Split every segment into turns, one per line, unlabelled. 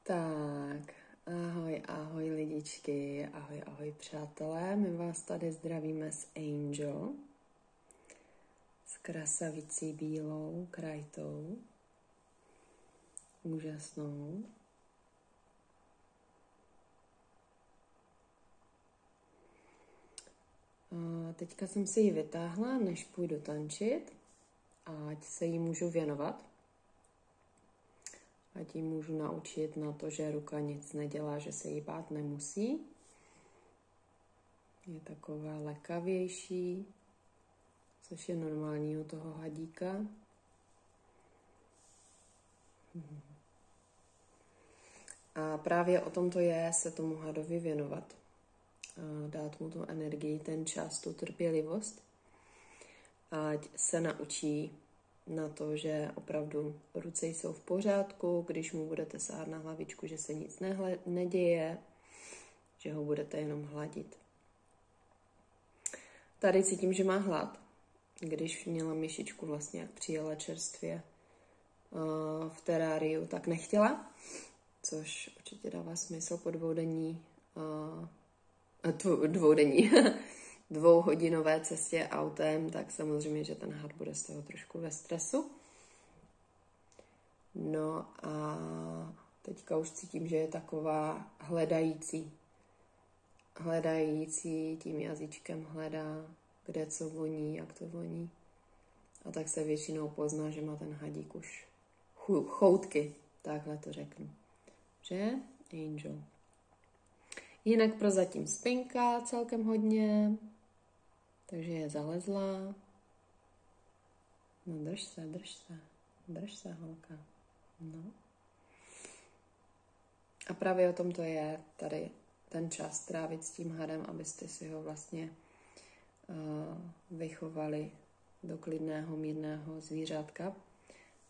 Tak, ahoj lidičky, ahoj přátelé, my vás tady zdravíme s Angel, s krasavicí bílou, krajtou, úžasnou. A teďka jsem si ji vytáhla, než půjdu tančit, ať se jí můžu věnovat. Ať ji můžu naučit na to, že ruka nic nedělá, že se jí bát nemusí. Je taková lekavější, což je normální u toho hadíka. A právě o tom to je se tomu hadovi věnovat. A dát mu tu energii, ten čas, tu trpělivost. Ať se naučí na to, že opravdu ruce jsou v pořádku, když mu budete sahat na hlavičku, že se nic neděje, že ho budete jenom hladit. Tady cítím, že má hlad. Když měla myšičku vlastně, jak přijela čerstvě v teráriu, tak nechtěla, což určitě dává smysl po dvouhodinové cestě autem, tak samozřejmě, že ten had bude z toho trošku ve stresu. No a teďka už cítím, že je taková hledající tím jazyčkem hledá, kde co voní, jak to voní. A tak se většinou pozná, že má ten hadík už choutky, takhle to řeknu. Že? Angel. Jinak prozatím spinká celkem hodně, takže je zalezlá. No drž se holka. No. A právě o tom to je tady ten čas trávit s tím hadem, abyste si ho vlastně vychovali do klidného, mírného zvířátka,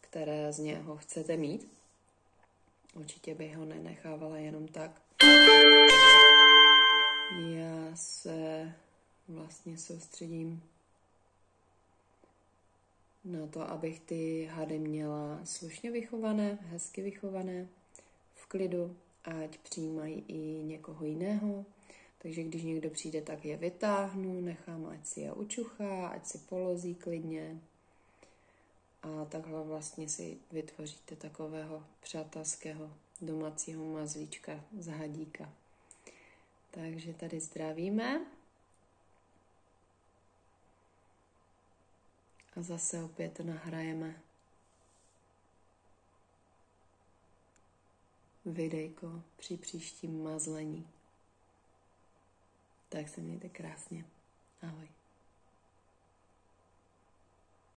které z něho chcete mít. Určitě bych ho nenechávala jenom tak. Já se vlastně soustředím na to, abych ty hady měla slušně vychované, hezky vychované, v klidu, ať přijímají i někoho jiného. Takže když někdo přijde, tak je vytáhnu, nechám, ať si je učuchá, ať si polozí klidně. A takhle vlastně si vytvoříte takového přátelského domácího mazlíčka z hadíka. Takže tady zdravíme. A zase opět nahrajeme videjko při příštím mazlení. Tak se mějte krásně.